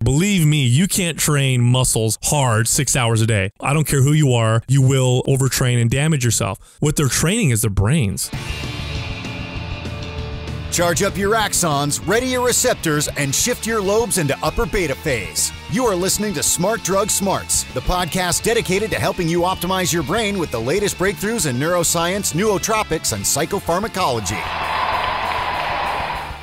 Believe me, you can't train muscles hard 6 hours a day. I don't care who you are, you will overtrain and damage yourself. What they're training is their brains. Charge up your axons, ready your receptors, and shift your lobes into upper beta phase. You are listening to Smart Drug Smarts, the podcast dedicated to helping you optimize your brain with the latest breakthroughs in neuroscience, nootropics, and psychopharmacology.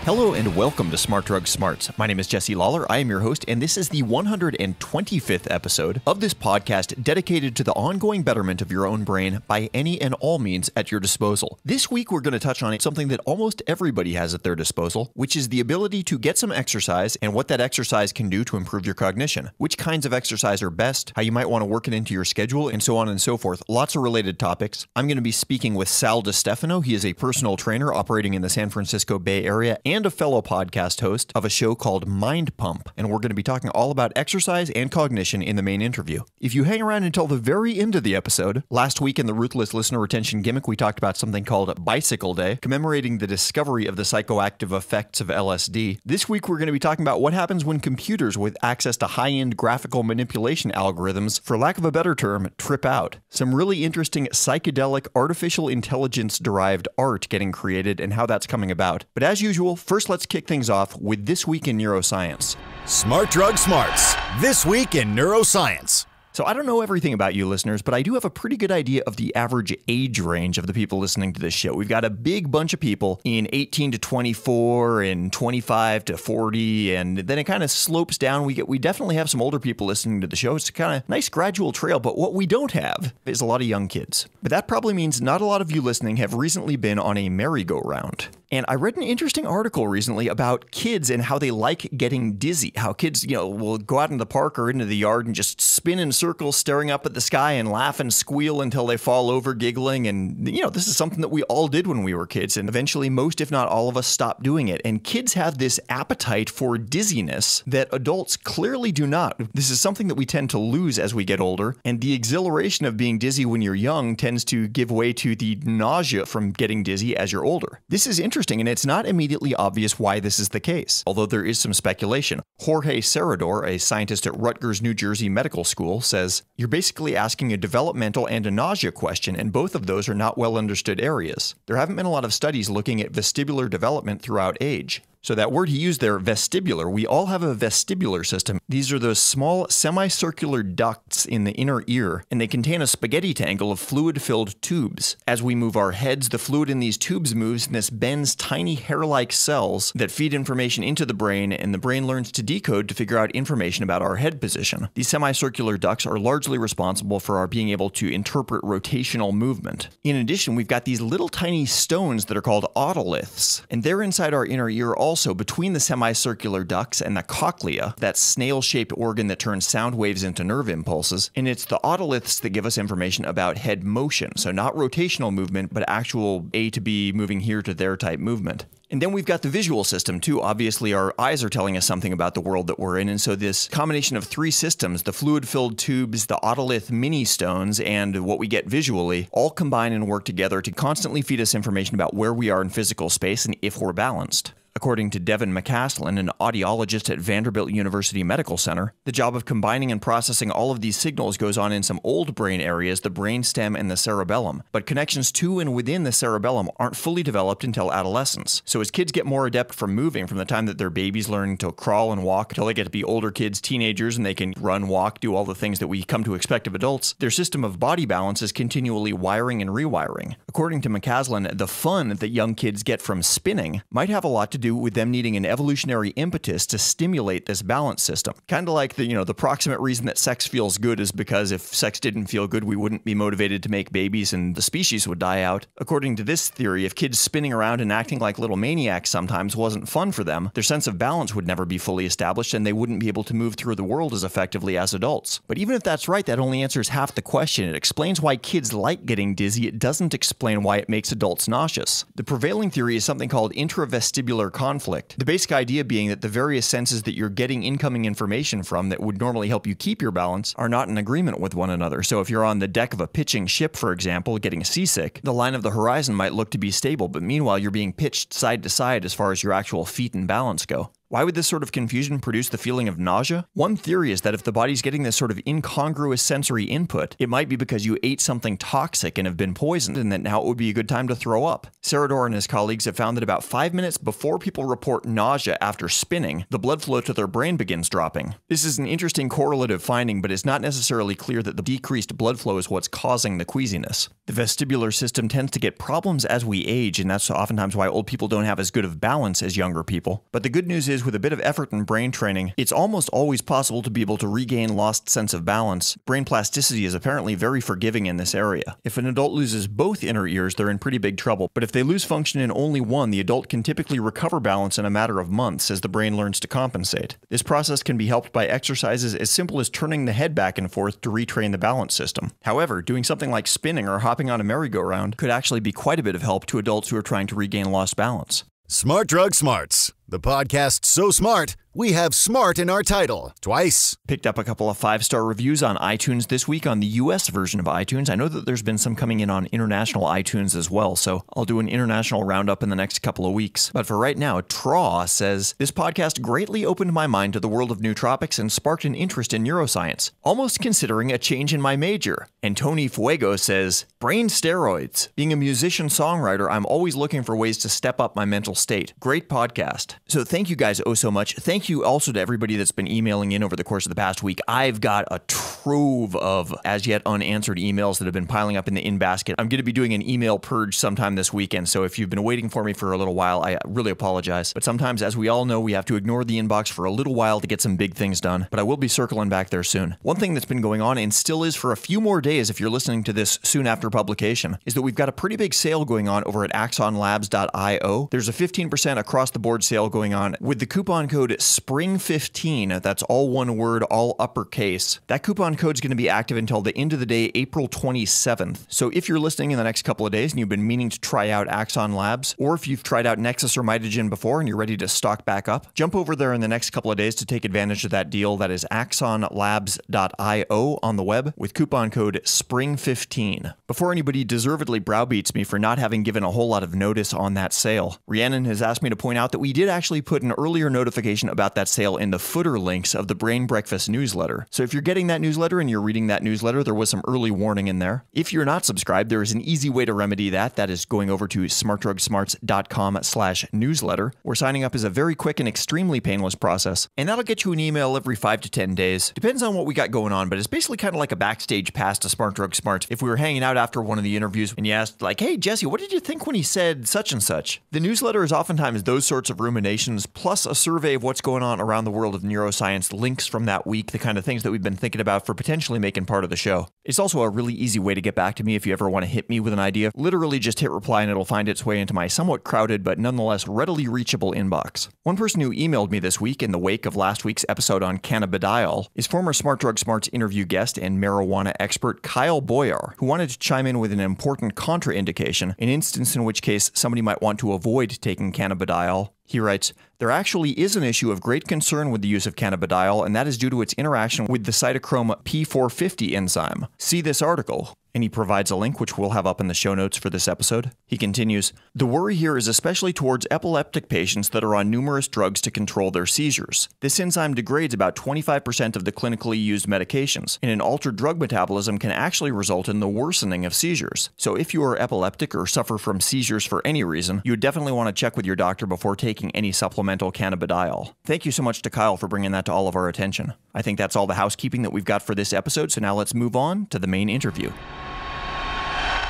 Hello and welcome to Smart Drug Smarts. My name is Jesse Lawler. I am your host, and this is the 125th episode of this podcast dedicated to the ongoing betterment of your own brain by any and all means at your disposal. This week, we're going to touch on something that almost everybody has at their disposal, which is the ability to get some exercise and what that exercise can do to improve your cognition. Which kinds of exercise are best, how you might want to work it into your schedule, and so on and so forth. Lots of related topics. I'm going to be speaking with Sal di Stefano. He is a personal trainer operating in the San Francisco Bay Area and a fellow podcast host of a show called MindPump, and we're going to be talking all about exercise and cognition in the main interview. If you hang around until the very end of the episode, last week in the Ruthless Listener Retention Gimmick, we talked about something called Bicycle Day, commemorating the discovery of the psychoactive effects of LSD. This week, we're going to be talking about what happens when computers with access to high-end graphical manipulation algorithms, for lack of a better term, trip out. Some really interesting psychedelic artificial intelligence-derived art getting created and how that's coming about. But as usual, first let's kick things off with This Week in Neuroscience. Smart Drug Smarts, This Week in Neuroscience. So I don't know everything about you listeners, but I do have a pretty good idea of the average age range of the people listening to this show. We've got a big bunch of people in 18 to 24 and 25 to 40, and then it kind of slopes down. We definitely have some older people listening to the show. It's kind of nice gradual trail, but what we don't have is a lot of young kids. But that probably means not a lot of you listening have recently been on a merry-go-round. And I read an interesting article recently about kids and how they like getting dizzy. How kids, will go out in the park or into the yard and just spin in circles, staring up at the sky and laugh and squeal until they fall over giggling. And, this is something that we all did when we were kids. And eventually most, if not all of us, stopped doing it. And kids have this appetite for dizziness that adults clearly do not. This is something that we tend to lose as we get older. And the exhilaration of being dizzy when you're young tends to give way to the nausea from getting dizzy as you're older. This is interesting, and it's not immediately obvious why this is the case, although there is some speculation. Jorge Serrador, a scientist at Rutgers, New Jersey Medical School, says, "You're basically asking a developmental and a nausea question, and both of those are not well understood areas. There haven't been a lot of studies looking at vestibular development throughout age." So that word he used there, vestibular, we all have a vestibular system. These are those small semicircular ducts in the inner ear, and they contain a spaghetti tangle of fluid-filled tubes. As we move our heads, the fluid in these tubes moves, and this bends tiny hair-like cells that feed information into the brain, and the brain learns to decode to figure out information about our head position. These semicircular ducts are largely responsible for our being able to interpret rotational movement. In addition, we've got these little tiny stones that are called otoliths, and they're inside our inner ear also between the semicircular ducts and the cochlea, that snail-shaped organ that turns sound waves into nerve impulses, and it's the otoliths that give us information about head motion, so not rotational movement, but actual A to B moving here to there type movement. And then we've got the visual system too. Obviously, our eyes are telling us something about the world that we're in, and so this combination of three systems, the fluid-filled tubes, the otolith mini-stones, and what we get visually, all combine and work together to constantly feed us information about where we are in physical space and if we're balanced. According to Devin McCaslin, an audiologist at Vanderbilt University Medical Center, the job of combining and processing all of these signals goes on in some old brain areas, the brainstem and the cerebellum, but connections to and within the cerebellum aren't fully developed until adolescence. So as kids get more adept from moving, from the time that they're babies learning to crawl and walk until they get to be older kids, teenagers, and they can run, walk, do all the things that we come to expect of adults, their system of body balance is continually wiring and rewiring. According to McCaslin, the fun that young kids get from spinning might have a lot to do with them needing an evolutionary impetus to stimulate this balance system. Kind of like the proximate reason that sex feels good is because if sex didn't feel good, we wouldn't be motivated to make babies and the species would die out. According to this theory, if kids spinning around and acting like little maniacs sometimes wasn't fun for them, their sense of balance would never be fully established and they wouldn't be able to move through the world as effectively as adults. But even if that's right, that only answers half the question. It explains why kids like getting dizzy. It doesn't explain why it makes adults nauseous. The prevailing theory is something called intravestibular conflict. The basic idea being that the various senses that you're getting incoming information from that would normally help you keep your balance are not in agreement with one another. So if you're on the deck of a pitching ship, for example, getting seasick, the line of the horizon might look to be stable, but meanwhile you're being pitched side to side as far as your actual feet and balance go. Why would this sort of confusion produce the feeling of nausea? One theory is that if the body's getting this sort of incongruous sensory input, it might be because you ate something toxic and have been poisoned, and that now it would be a good time to throw up. Sarador and his colleagues have found that about 5 minutes before people report nausea after spinning, the blood flow to their brain begins dropping. This is an interesting correlative finding, but it's not necessarily clear that the decreased blood flow is what's causing the queasiness. The vestibular system tends to get problems as we age, and that's oftentimes why old people don't have as good of balance as younger people. But the good news is, with a bit of effort and brain training, it's almost always possible to be able to regain lost sense of balance. Brain plasticity is apparently very forgiving in this area. If an adult loses both inner ears, they're in pretty big trouble. But if they lose function in only one, the adult can typically recover balance in a matter of months as the brain learns to compensate. This process can be helped by exercises as simple as turning the head back and forth to retrain the balance system. However, doing something like spinning or hopping on a merry-go-round could actually be quite a bit of help to adults who are trying to regain lost balance. Smart Drug Smarts, the podcast so smart, we have smart in our title, twice. Picked up a couple of 5-star reviews on iTunes this week on the US version of iTunes. I know that there's been some coming in on international iTunes as well, so I'll do an international roundup in the next couple of weeks. But for right now, Traw says, this podcast greatly opened my mind to the world of nootropics and sparked an interest in neuroscience, almost considering a change in my major. And Tony Fuego says, brain steroids. Being a musician-songwriter, I'm always looking for ways to step up my mental state. Great podcast. So thank you guys so much. Thank you also to everybody that's been emailing in over the course of the past week. I've got a trove of as yet unanswered emails that have been piling up in the in basket. I'm going to be doing an email purge sometime this weekend, so if you've been waiting for me for a little while, I really apologize. But sometimes, as we all know, we have to ignore the inbox for a little while to get some big things done, but I will be circling back there soon. One thing that's been going on, and still is for a few more days if you're listening to this soon after publication, is that we've got a pretty big sale going on over at axonlabs.io. There's a 15% across the board sale going on with the coupon code SPRING15. That's all one word, all uppercase. That coupon code is going to be active until the end of the day, April 27th. So if you're listening in the next couple of days and you've been meaning to try out Axon Labs, or if you've tried out Nexus or Mitogen before and you're ready to stock back up, jump over there in the next couple of days to take advantage of that deal. That is axonlabs.io on the web with coupon code SPRING15. Before anybody deservedly browbeats me for not having given a whole lot of notice on that sale, Rhiannon has asked me to point out that we did actually put an earlier notification about that sale in the footer links of the Brain Breakfast newsletter. So if you're getting that newsletter and you're reading that newsletter, there was some early warning in there. If you're not subscribed, there is an easy way to remedy that. That is going over to smartdrugsmarts.com/newsletter, where signing up is a very quick and extremely painless process. And that'll get you an email every 5 to 10 days. Depends on what we got going on, but it's basically kind of like a backstage pass to Smart Drug Smarts. If we were hanging out after one of the interviews and you asked, like, hey, Jesse, what did you think when he said such and such? The newsletter is oftentimes those sorts of ruminations, plus a survey of what's going on around the world of neuroscience, links from that week, the kind of things that we've been thinking about for potentially making part of the show. It's also a really easy way to get back to me if you ever want to hit me with an idea. Literally just hit reply and it'll find its way into my somewhat crowded but nonetheless readily reachable inbox. One person who emailed me this week in the wake of last week's episode on cannabidiol is former Smart Drug Smarts interview guest and marijuana expert Kyle Boyar, who wanted to chime in with an important contraindication, an instance in which case somebody might want to avoid taking cannabidiol. He writes, there actually is an issue of great concern with the use of cannabidiol, and that is due to its interaction with the cytochrome P450 enzyme. See this article. And he provides a link, which we'll have up in the show notes for this episode. He continues, the worry here is especially towards epileptic patients that are on numerous drugs to control their seizures. This enzyme degrades about 25% of the clinically used medications, and an altered drug metabolism can actually result in the worsening of seizures. So if you are epileptic or suffer from seizures for any reason, you would definitely want to check with your doctor before taking any supplemental cannabidiol. Thank you so much to Kyle for bringing that to all of our attention. I think that's all the housekeeping that we've got for this episode, so now let's move on to the main interview.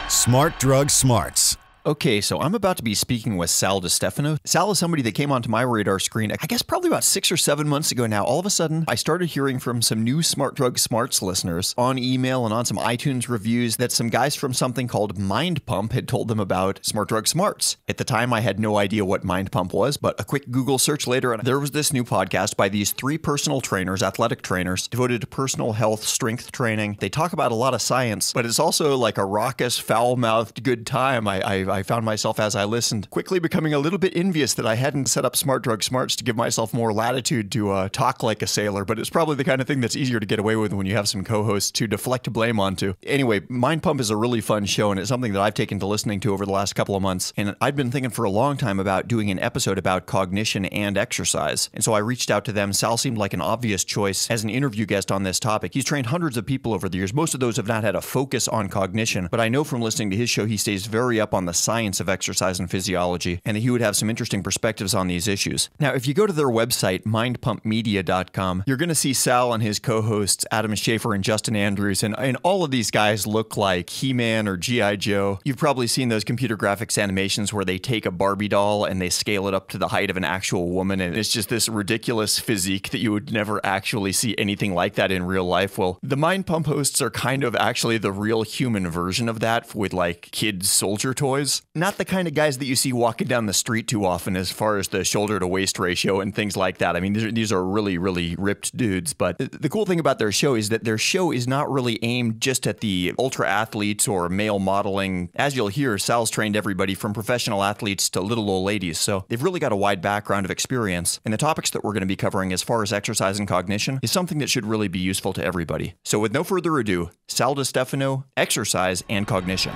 Smart Drug Smarts. Okay, so I'm about to be speaking with Sal di Stefano. Sal is somebody that came onto my radar screen, I guess probably about 6 or 7 months ago now. All of a sudden, I started hearing from some new Smart Drug Smarts listeners on email and on some iTunes reviews that some guys from something called MindPump had told them about Smart Drug Smarts. At the time, I had no idea what MindPump was, but a quick Google search later, and there was this new podcast by these 3 personal trainers, athletic trainers, devoted to personal health, strength training. They talk about a lot of science, but it's also like a raucous, foul-mouthed good time. I I found myself, as I listened, quickly becoming a little bit envious that I hadn't set up Smart Drug Smarts to give myself more latitude to talk like a sailor, but it's probably the kind of thing that's easier to get away with when you have some co-hosts to deflect blame onto. Anyway, MindPump is a really fun show, and it's something that I've taken to listening to over the last couple of months, and I'd been thinking for a long time about doing an episode about cognition and exercise, and so I reached out to them. Sal seemed like an obvious choice as an interview guest on this topic. He's trained hundreds of people over the years. Most of those have not had a focus on cognition, but I know from listening to his show he stays very up on the science of exercise and physiology, and that he would have some interesting perspectives on these issues. Now, if you go to their website, mindpumpmedia.com, you're going to see Sal and his co-hosts Adam Schafer and Justin Andrews, and all of these guys look like He-Man or G.I. Joe. You've probably seen those computer graphics animations where they take a Barbie doll and they scale it up to the height of an actual woman, and it's just this ridiculous physique that you would never actually see anything like that in real life. Well, the MindPump hosts are kind of actually the real human version of that with like kids' soldier toys. Not the kind of guys that you see walking down the street too often as far as the shoulder to waist ratio and things like that. I mean, these are really, really ripped dudes. But the cool thing about their show is that their show is not really aimed just at the ultra athletes or male modeling. As you'll hear, Sal's trained everybody from professional athletes to little old ladies. So they've really got a wide background of experience. And the topics that we're going to be covering as far as exercise and cognition is something that should really be useful to everybody. So with no further ado, Sal di Stefano, exercise and cognition.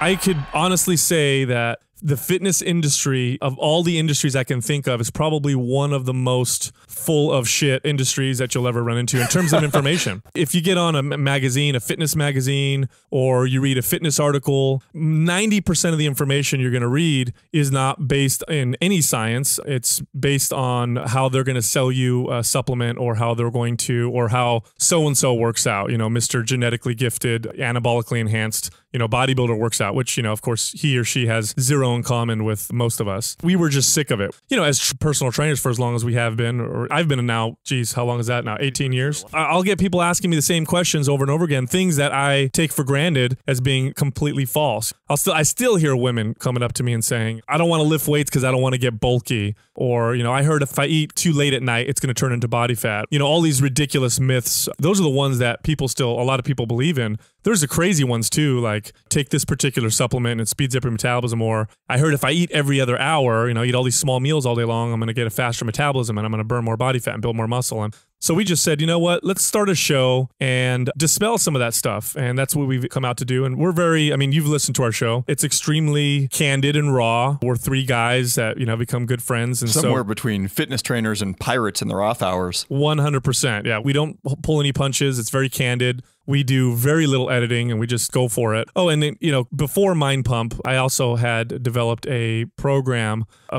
I could honestly say that the fitness industry, of all the industries I can think of, is probably one of the most full of shit industries that you'll ever run into in terms of information. If you get on a magazine, a fitness magazine, or you read a fitness article, 90% of the information you're going to read is not based in any science. It's based on how they're going to sell you a supplement, or how they're going to, or how so-and-so works out. You know, Mr. Genetically Gifted, anabolically enhanced, bodybuilder works out, which, of course, he or she has zero in common with most of us. We were just sick of it. As personal trainers for as long as we have been, or I've been now, geez, how long is that now? 18 years? I'll get people asking me the same questions over and over again, things that I take for granted as being completely false. I still hear women coming up to me and saying, I don't want to lift weights because I don't want to get bulky. Or, I heard if I eat too late at night, it's going to turn into body fat. All these ridiculous myths. Those are the ones that a lot of people believe in. There's the crazy ones too, like take this particular supplement and it speeds up your metabolism. Or I heard if I eat every other hour, eat all these small meals all day long, I'm going to get a faster metabolism and I'm going to burn more body fat and build more muscle. And so we just said, you know what, let's start a show and dispel some of that stuff. And that's what we've come out to do. And we're you've listened to our show. It's extremely candid and raw. We're three guys that, become good friends. And somewhere between fitness trainers and pirates in their off hours. 100%. Yeah. We don't pull any punches. It's very candid. We do very little editing and we just go for it. Oh, and then, before MindPump, I also had developed a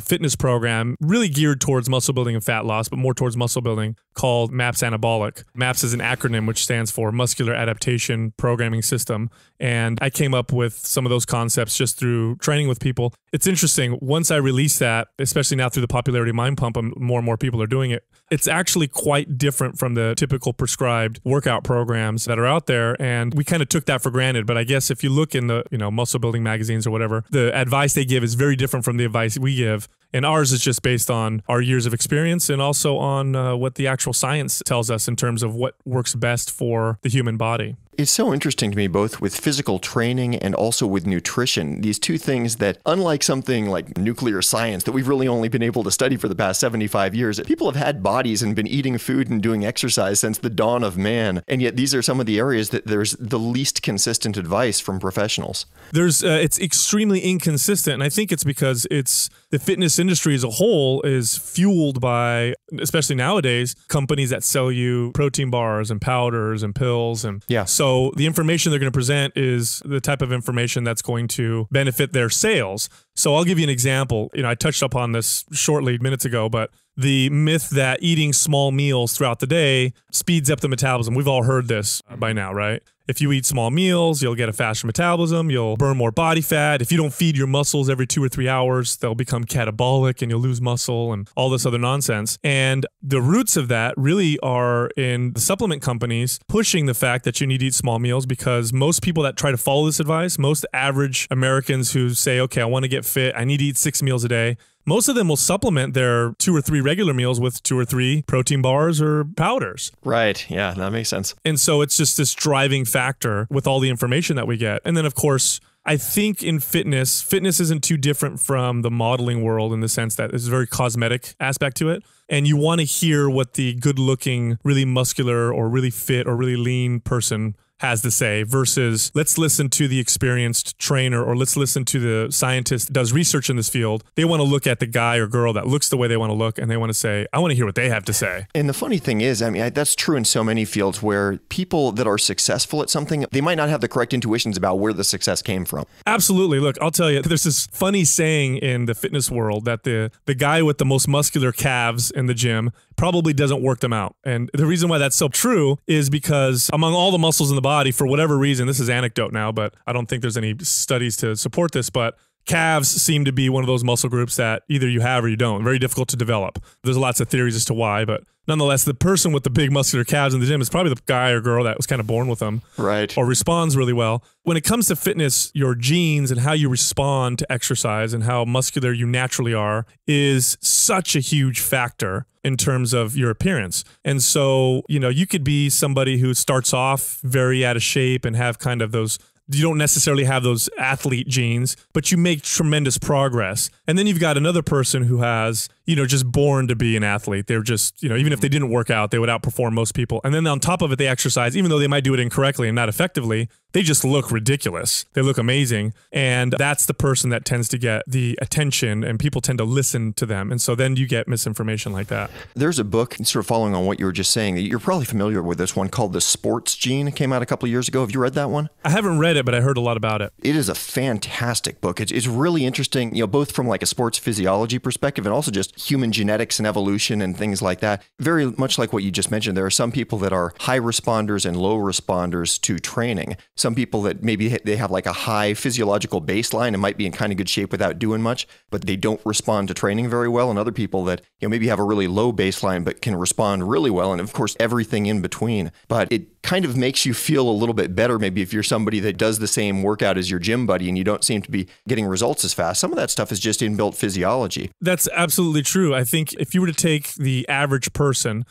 fitness program, really geared towards muscle building and fat loss, but more towards muscle building, called MAPS Anabolic. MAPS is an acronym which stands for Muscular Adaptation Programming System. And I came up with some of those concepts just through training with people. It's interesting. Once I released that, especially now through the popularity of MindPump, more and more people are doing it. It's actually quite different from the typical prescribed workout programs that are out there. And we kind of took that for granted. But I guess if you look in the, muscle building magazines or whatever, the advice they give is very different from the advice we give. And ours is just based on our years of experience and also on what the actual science tells us in terms of what works best for the human body. It's so interesting to me, both with physical training and also with nutrition. These two things that, unlike something like nuclear science that we've really only been able to study for the past 75 years, people have had bodies and been eating food and doing exercise since the dawn of man. And yet these are some of the areas that there's the least consistent advice from professionals. It's extremely inconsistent. And I think it's because the fitness industry as a whole is fueled by, especially nowadays, companies that sell you protein bars and powders and pills. And so the information they're going to present is the type of information that's going to benefit their sales. So I'll give you an example. I touched upon this shortly minutes ago, but the myth that eating small meals throughout the day speeds up the metabolism. We've all heard this by now, right? If you eat small meals, you'll get a faster metabolism, you'll burn more body fat. If you don't feed your muscles every 2 or 3 hours, they'll become catabolic and you'll lose muscle and all this other nonsense. And the roots of that really are in the supplement companies pushing the fact that you need to eat small meals, because most people that try to follow this advice, most average Americans who say, okay, I want to get fit, I need to eat 6 meals a day, most of them will supplement their 2 or 3 regular meals with 2 or 3 protein bars or powders. Right. Yeah, that makes sense. And so it's just this driving factor with all the information that we get. And then, of course, I think in fitness isn't too different from the modeling world in the sense that there's a very cosmetic aspect to it. And you want to hear what the good looking, really muscular or really fit or really lean person has to say versus let's listen to the experienced trainer or let's listen to the scientist that does research in this field. They want to look at the guy or girl that looks the way they want to look and they want to say, I want to hear what they have to say. And the funny thing is, I mean, that's true in so many fields where people that are successful at something, they might not have the correct intuitions about where the success came from. Absolutely. Look, I'll tell you, there's this funny saying in the fitness world that the guy with the most muscular calves in the gym probably doesn't work them out. And the reason why that's so true is because among all the muscles in the body, for whatever reason, this is anecdote now, but I don't think there's any studies to support this, but calves seem to be one of those muscle groups that either you have or you don't. Very difficult to develop. There's lots of theories as to why, but nonetheless, the person with the big muscular calves in the gym is probably the guy or girl that was kind of born with them. Right. Or responds really well. When it comes to fitness, your genes and how you respond to exercise and how muscular you naturally are is such a huge factor in terms of your appearance. And so, you know, you could be somebody who starts off very out of shape and have kind of those, you don't necessarily have those athlete genes, but you make tremendous progress. And then you've got another person who has, you know, just born to be an athlete. They're just, you know, even if they didn't work out, they would outperform most people. And then on top of it, they exercise, even though they might do it incorrectly and not effectively, they just look ridiculous. They look amazing. And that's the person that tends to get the attention and people tend to listen to them. And so then you get misinformation like that. There's a book sort of following on what you were just saying. You're probably familiar with this one called The Sports Gene. It came out a couple of years ago. Have you read that one? I haven't read it, but I heard a lot about it. It is a fantastic book. It's really interesting, you know, both from like a sports physiology perspective and also just human genetics and evolution and things like that. Very much like what you just mentioned, there are some people that are high responders and low responders to training. Some people that maybe they have like a high physiological baseline and might be in kind of good shape without doing much, but they don't respond to training very well. And other people that, you know, maybe have a really low baseline, but can respond really well. And of course, everything in between. But it kind of makes you feel a little bit better maybe if you're somebody that does the same workout as your gym buddy and you don't seem to be getting results as fast. Some of that stuff is just inbuilt physiology. That's absolutely true. I think if you were to take the average person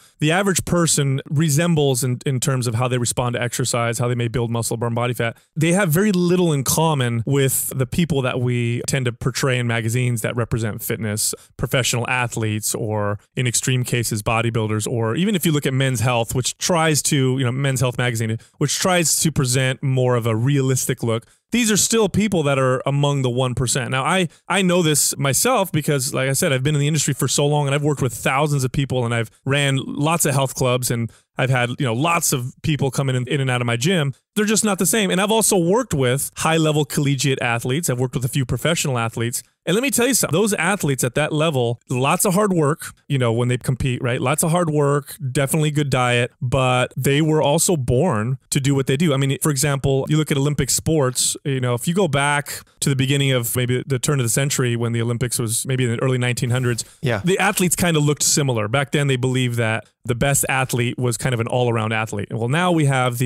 resembles in terms of how they respond to exercise, how they may build muscle, burn body fat. They have very little in common with the people that we tend to portray in magazines that represent fitness, professional athletes, or in extreme cases, bodybuilders, or even if you look at Men's Health, which tries to, you know, Men's Health magazine, which tries to present more of a realistic look. These are still people that are among the 1%. Now, I know this myself because, like I said, I've been in the industry for so long and I've worked with thousands of people and I've ran lots of health clubs and I've had, you know, lots of people coming in and out of my gym. They're just not the same. And I've also worked with high-level collegiate athletes. I've worked with a few professional athletes. And let me tell you something, those athletes at that level, lots of hard work, you know, when they compete, right? Lots of hard work, definitely good diet, but they were also born to do what they do. I mean, for example, you look at Olympic sports, you know, if you go back to the beginning of maybe the turn of the century when the Olympics was maybe in the early 1900s, the athletes kind of looked similar. Back then, they believed that the best athlete was kind of an all-around athlete. Well, now we have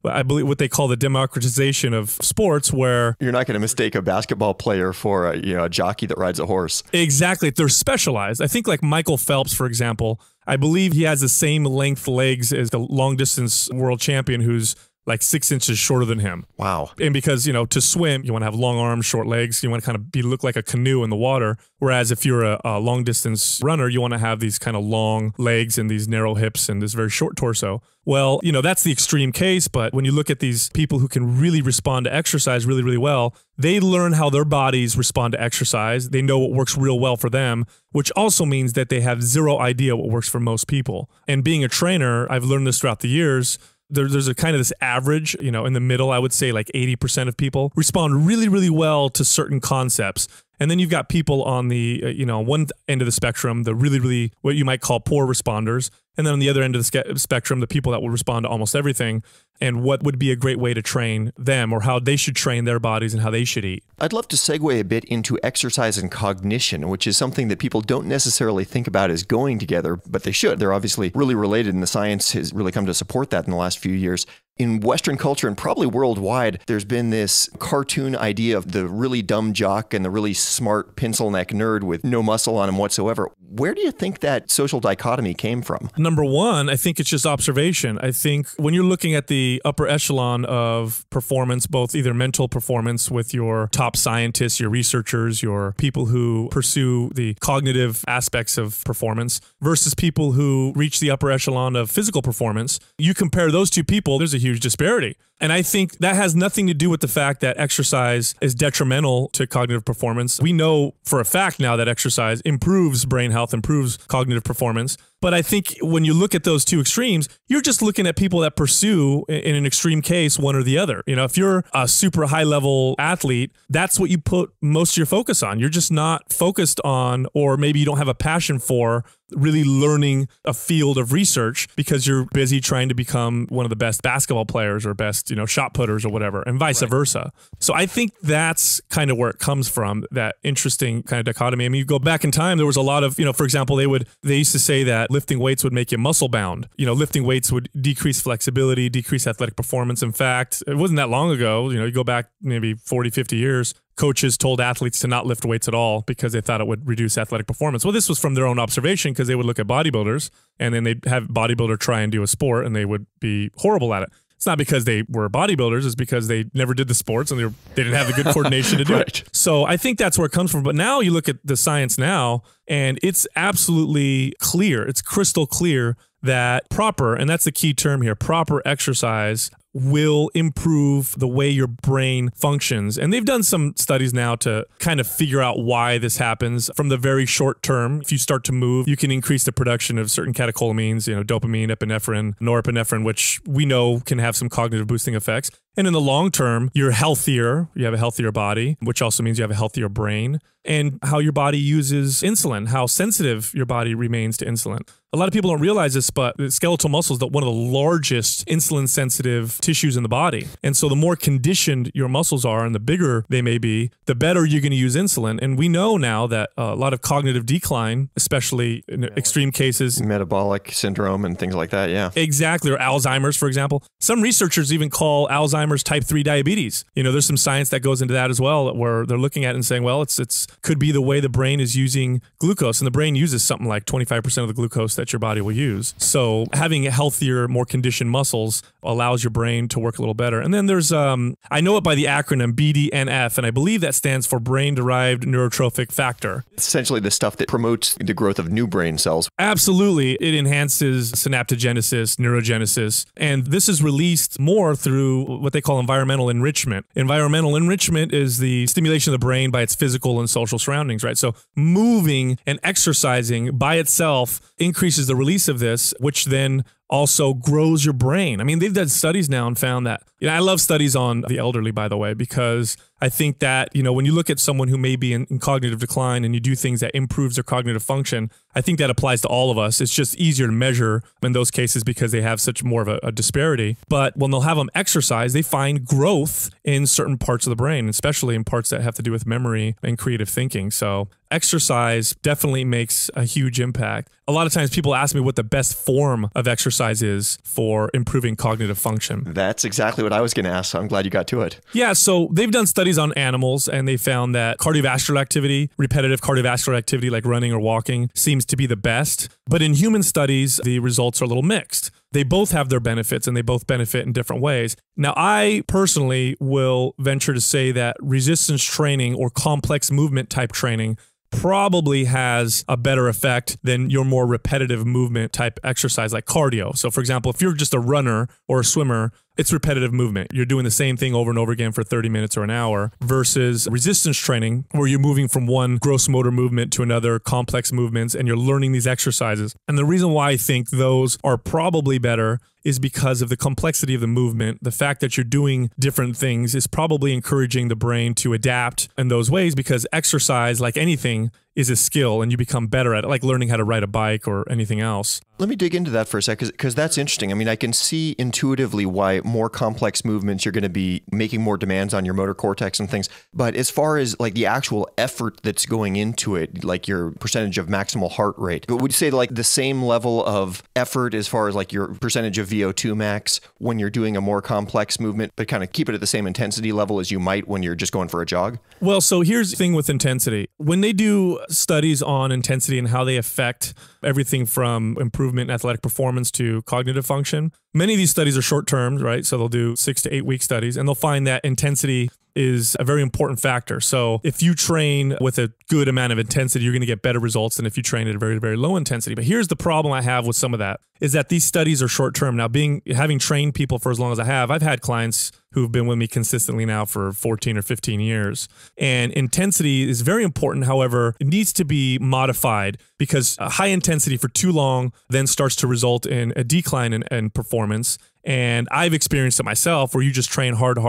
I believe what they call the democratization of sports, where you're not going to mistake a basketball player for a jockey that rides a horse. Exactly. They're specialized. I think like Michael Phelps, for example, I believe he has the same length legs as the long distance world champion who's like 6 inches shorter than him. Wow. And because, you know, to swim, you want to have long arms, short legs. You want to kind of look like a canoe in the water. Whereas if you're a long distance runner, you want to have these kind of long legs and these narrow hips and this very short torso. Well, you know, that's the extreme case. But when you look at these people who can really respond to exercise really, really well, they learn how their bodies respond to exercise. They know what works real well for them, which also means that they have zero idea what works for most people. And being a trainer, I've learned this throughout the years. There's a kind of this average, you know, in the middle, I would say like 80% of people respond really, really well to certain concepts. And then you've got people on the, you know, one end of the spectrum, the really, really, what you might call poor responders. And then on the other end of the spectrum, the people that will respond to almost everything and what would be a great way to train them or how they should train their bodies and how they should eat. I'd love to segue a bit into exercise and cognition, which is something that people don't necessarily think about as going together, but they should. They're obviously really related, and the science has really come to support that in the last few years. In Western culture and probably worldwide, there's been this cartoon idea of the really dumb jock and the really smart pencil neck nerd with no muscle on him whatsoever. Where do you think that social dichotomy came from? Number one, I think it's just observation. I think when you're looking at the upper echelon of performance, both either mental performance with your top scientists, your researchers, your people who pursue the cognitive aspects of performance versus people who reach the upper echelon of physical performance, you compare those two people, there's a huge disparity. And I think that has nothing to do with the fact that exercise is detrimental to cognitive performance. We know for a fact now that exercise improves brain health, improves cognitive performance. But I think when you look at those two extremes, you're just looking at people that pursue, in an extreme case, one or the other. You know, if you're a super high level athlete, that's what you put most of your focus on. You're just not focused on, or maybe you don't have a passion for, really learning a field of research because you're busy trying to become one of the best basketball players or best, shot putters or whatever, and vice versa. So I think that's kind of where it comes from, that interesting kind of dichotomy. I mean, you go back in time, there was a lot of, for example, they used to say that lifting weights would make you muscle bound. Lifting weights would decrease flexibility, decrease athletic performance. In fact, it wasn't that long ago, you go back maybe 40, 50 years, coaches told athletes to not lift weights at all because they thought it would reduce athletic performance. Well, this was from their own observation because they would look at bodybuilders and then they'd have bodybuilder try and do a sport and they would be horrible at it. It's not because they were bodybuilders, it's because they never did the sports and they didn't have the good coordination to do it. So I think that's where it comes from. But now you look at the science now and it's absolutely clear, it's crystal clear that proper, and that's the key term here, proper exercise will improve the way your brain functions. And they've done some studies now to kind of figure out why this happens. From the very short term, if you start to move, you can increase the production of certain catecholamines, dopamine, epinephrine, norepinephrine, which we know can have some cognitive boosting effects. And in the long term, you're healthier, you have a healthier body, which also means you have a healthier brain, and how your body uses insulin, how sensitive your body remains to insulin. A lot of people don't realize this, but the skeletal muscle is one of the largest insulin-sensitive tissues in the body. And so the more conditioned your muscles are and the bigger they may be, the better you're going to use insulin. And we know now that a lot of cognitive decline, especially in extreme cases. Metabolic syndrome and things like that, yeah. Exactly, or Alzheimer's, for example. Some researchers even call Alzheimer's type 3 diabetes. There's some science that goes into that as well, where they're looking at it and saying, well, it's could be the way the brain is using glucose, and the brain uses something like 25% of the glucose that your body will use. So having healthier, more conditioned muscles allows your brain to work a little better. And then there's, I know it by the acronym BDNF, and I believe that stands for brain-derived neurotrophic factor. It's essentially the stuff that promotes the growth of new brain cells. Absolutely. It enhances synaptogenesis, neurogenesis, and this is released more through what they call environmental enrichment. Environmental enrichment is the stimulation of the brain by its physical and social surroundings, right? So moving and exercising by itself increases the release of this, which then also grows your brain. I mean, they've done studies now and found that, I love studies on the elderly, by the way, because I think that, when you look at someone who may be in cognitive decline and you do things that improves their cognitive function, I think that applies to all of us. It's just easier to measure in those cases because they have such more of a disparity. But when they'll have them exercise, they find growth in certain parts of the brain, especially in parts that have to do with memory and creative thinking. So exercise definitely makes a huge impact. A lot of times people ask me what the best form of exercise is for improving cognitive function. That's exactly what I was going to ask, so I'm glad you got to it. Yeah, so they've done studies on animals and they found that cardiovascular activity, repetitive cardiovascular activity like running or walking, seems to be the best. But in human studies, the results are a little mixed. They both have their benefits and they both benefit in different ways. Now, I personally will venture to say that resistance training or complex movement type training probably has a better effect than your more repetitive movement type exercise like cardio. So for example, if you're just a runner or a swimmer, it's repetitive movement. You're doing the same thing over and over again for 30 minutes or an hour versus resistance training where you're moving from one gross motor movement to another, complex movements, and you're learning these exercises. And the reason why I think those are probably better is because of the complexity of the movement. The fact that you're doing different things is probably encouraging the brain to adapt in those ways because exercise, like anything, is a skill and you become better at it, like learning how to ride a bike or anything else. Let me dig into that for a second because that's interesting. I mean, I can see intuitively why more complex movements, you're going to be making more demands on your motor cortex and things. But as far as like the actual effort that's going into it, like your percentage of maximal heart rate, would you say like the same level of effort as far as like your percentage of VO2 max when you're doing a more complex movement, but kind of keep it at the same intensity level as you might when you're just going for a jog? Well, so here's the thing with intensity. When they do studies on intensity and how they affect everything from improvement in athletic performance to cognitive function. Many of these studies are short-term, right? So they'll do 6 to 8 week studies, and they'll find that intensity is a very important factor. So if you train with a good amount of intensity, you're going to get better results than if you train at a very, very low intensity. But here's the problem I have with some of that, is that these studies are short-term. Now, having trained people for as long as I have, I've had clients who've been with me consistently now for 14 or 15 years. And intensity is very important. However, it needs to be modified, because high intensity for too long then starts to result in a decline in performance. And I've experienced it myself, where you just train hard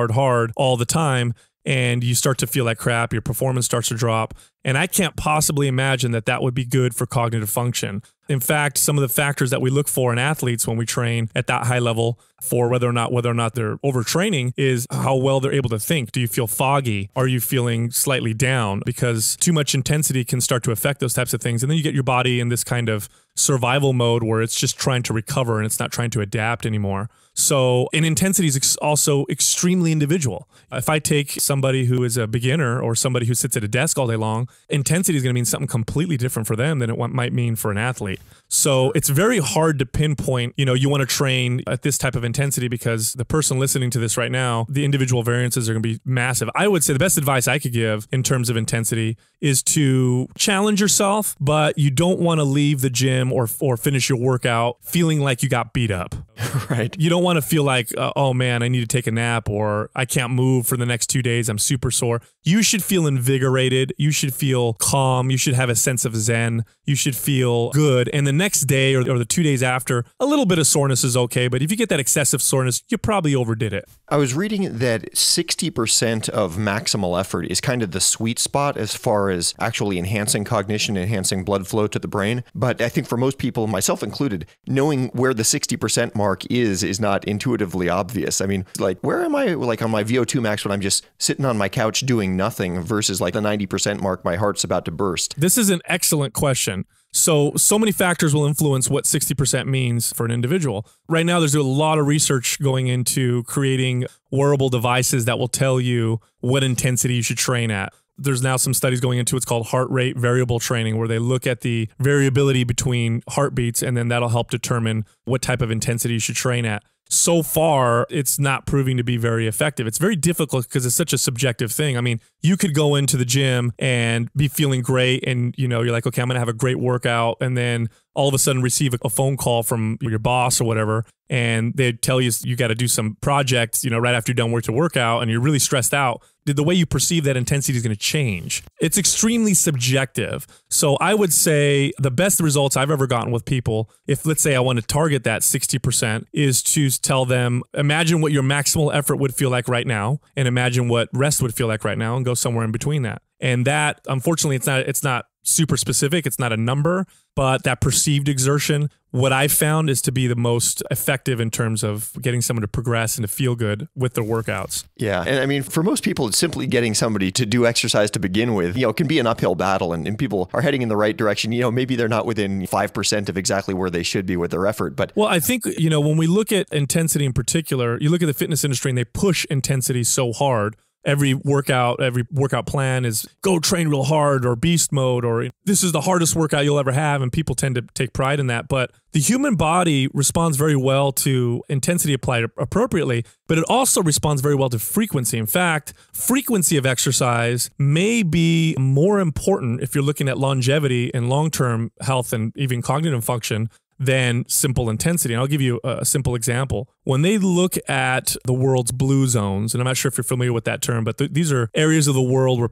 all the time, and you start to feel like crap, your performance starts to drop. And I can't possibly imagine that that would be good for cognitive function. In fact, some of the factors that we look for in athletes when we train at that high level for whether or not they're overtraining is how well they're able to think. Do you feel foggy? Are you feeling slightly down? Because too much intensity can start to affect those types of things. And then you get your body in this kind of survival mode where it's just trying to recover and it's not trying to adapt anymore. So, and intensity is also extremely individual. If I take somebody who is a beginner or somebody who sits at a desk all day long, intensity is going to mean something completely different for them than it might mean for an athlete. So it's very hard to pinpoint, you want to train at this type of intensity, because the person listening to this right now, the individual variances are going to be massive. I would say the best advice I could give in terms of intensity is to challenge yourself, but you don't want to leave the gym or finish your workout feeling like you got beat up. Right. You don't want to feel like, oh man, I need to take a nap, or I can't move for the next 2 days, I'm super sore. You should feel invigorated. You should feel calm. You should have a sense of zen. You should feel good. And the next day or the 2 days after, a little bit of soreness is okay. But if you get that excessive soreness, you probably overdid it. I was reading that 60% of maximal effort is kind of the sweet spot as far as actually enhancing cognition, enhancing blood flow to the brain. But I think for most people, myself included, knowing where the 60% mark is not intuitively obvious. I mean, like, where am I, like, on my VO2 max when I'm just sitting on my couch doing nothing versus like the 90% mark, my heart's about to burst? This is an excellent question. So many factors will influence what 60% means for an individual. Right now, there's a lot of research going into creating wearable devices that will tell you what intensity you should train at. There's now some studies going into what's called heart rate variable training, where they look at the variability between heartbeats, and then that'll help determine what type of intensity you should train at. So far, it's not proving to be very effective. It's very difficult because it's such a subjective thing. I mean, you could go into the gym and be feeling great, and you're like, okay, I'm going to have a great workout, and then all of a sudden receive a phone call from your boss or whatever, and they tell you got to do some project, right after you're done with your workout, and you're really stressed out. The way you perceive that intensity is going to change. It's extremely subjective. So I would say the best results I've ever gotten with people, if let's say I want to target that 60%, is to tell them, imagine what your maximal effort would feel like right now, and imagine what rest would feel like right now, and go somewhere in between that. And that, unfortunately, it's not super specific. It's not a number, but that perceived exertion, what I've found is to be the most effective in terms of getting someone to progress and to feel good with their workouts. Yeah. And I mean, for most people, it's simply getting somebody to do exercise to begin with, can be an uphill battle, and people are heading in the right direction. Maybe they're not within 5% of exactly where they should be with their effort. But well, I think, when we look at intensity in particular, you look at the fitness industry and they push intensity so hard. Every workout plan is go train real hard, or beast mode, or this is the hardest workout you'll ever have. And people tend to take pride in that. But the human body responds very well to intensity applied appropriately, but it also responds very well to frequency. In fact, frequency of exercise may be more important if you're looking at longevity and long-term health and even cognitive function than simple intensity. And I'll give you a simple example. When they look at the world's blue zones, and I'm not sure if you're familiar with that term, but these are areas of the world where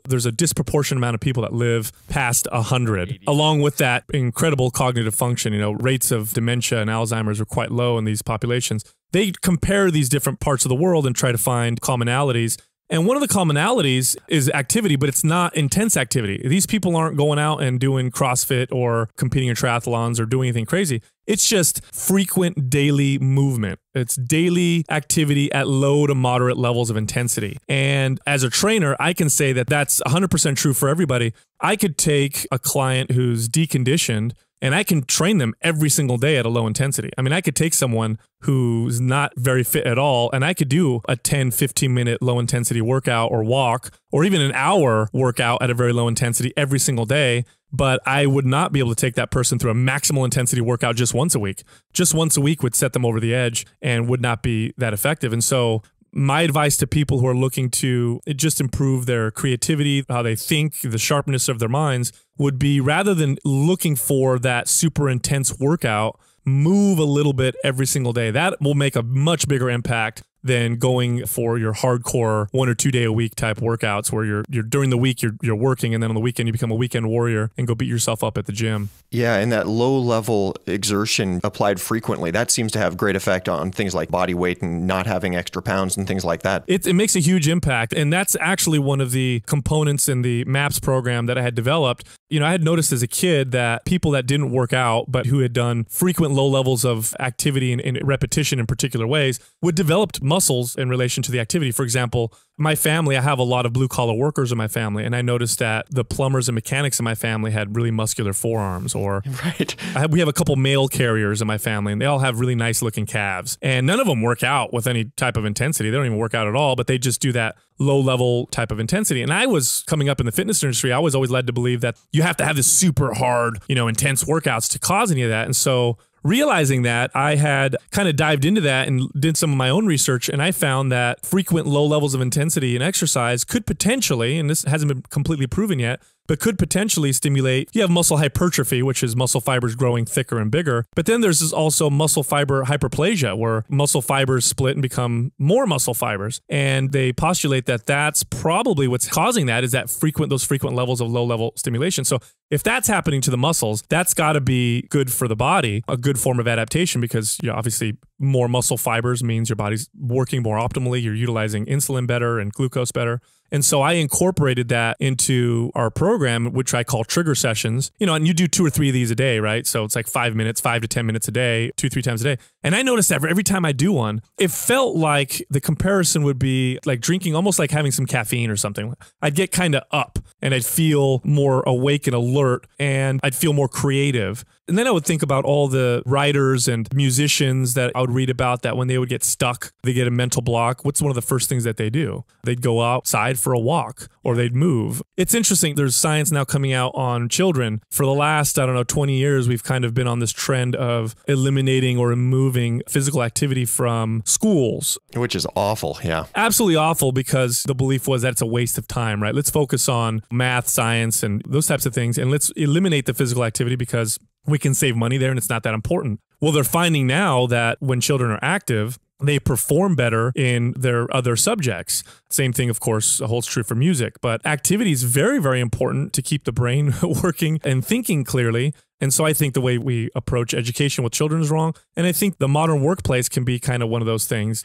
there's a disproportionate amount of people that live past 100. Along with that incredible cognitive function, rates of dementia and Alzheimer's are quite low in these populations. They compare these different parts of the world and try to find commonalities. And one of the commonalities is activity, but it's not intense activity. These people aren't going out and doing CrossFit or competing in triathlons or doing anything crazy. It's just frequent daily movement. It's daily activity at low to moderate levels of intensity. And as a trainer, I can say that that's 100% true for everybody. I could take a client who's deconditioned and I can train them every single day at a low intensity. I mean, I could take someone who's not very fit at all, and I could do a 10, 15-minute low intensity workout or walk, or even an hour workout at a very low intensity every single day. But I would not be able to take that person through a maximal intensity workout just once a week. Just once a week would set them over the edge and would not be that effective. And so my advice to people who are looking to just improve their creativity, how they think, the sharpness of their minds, would be, rather than looking for that super intense workout, move a little bit every single day. That will make a much bigger impact than going for your hardcore 1 or 2 day a week type workouts where you're during the week you're working, and then on the weekend you become a weekend warrior and go beat yourself up at the gym. Yeah, and that low level exertion applied frequently, that seems to have great effect on things like body weight and not having extra pounds and things like that. It makes a huge impact, and that's actually one of the components in the MAPS program that I had developed. You know, I had noticed as a kid that people that didn't work out but who had done frequent low levels of activity and repetition in particular ways would develop muscles in relation to the activity. For example, my family, I have a lot of blue collar workers in my family, and I noticed that the plumbers and mechanics in my family had really muscular forearms. Or right. We have a couple mail carriers in my family, and they all have really nice looking calves, and none of them work out with any type of intensity. They don't even work out at all, but they just do that low level type of intensity. And I was coming up in the fitness industry, I was always led to believe that you have to have this super hard, intense workouts to cause any of that. And so realizing that, I had kind of dived into that and did some of my own research, and I found that frequent low levels of intensity in exercise could potentially, and this hasn't been completely proven yet, but could potentially stimulate, you have muscle hypertrophy, which is muscle fibers growing thicker and bigger. But then there's also muscle fiber hyperplasia, where muscle fibers split and become more muscle fibers. And they postulate that that's probably what's causing that, is that those frequent levels of low level stimulation. So if that's happening to the muscles, that's got to be good for the body, a good form of adaptation, because obviously more muscle fibers means your body's working more optimally, you're utilizing insulin better and glucose better. And so I incorporated that into our program, which I call trigger sessions, and you do 2 or 3 of these a day, right? So it's like 5 to 10 minutes a day, 2-3 times a day. And I noticed that every time I do one, it felt like the comparison would be like drinking, almost like having some caffeine or something. I'd get kind of up and I'd feel more awake and alert, and I'd feel more creative. And then I would think about all the writers and musicians that I would read about, that when they would get stuck, they get a mental block, what's one of the first things that they do? They'd go outside for a walk, or they'd move. It's interesting. There's science now coming out on children. For the last, 20 years, we've kind of been on this trend of eliminating or removing physical activity from schools. Which is awful, yeah. Absolutely awful, because the belief was that it's a waste of time, right? Let's focus on math, science, and those types of things, and let's eliminate the physical activity because we can save money there and it's not that important. Well, they're finding now that when children are active, they perform better in their other subjects. Same thing, of course, holds true for music, but activity is very, very important to keep the brain working and thinking clearly. And so I think the way we approach education with children is wrong. And I think the modern workplace can be kind of one of those things.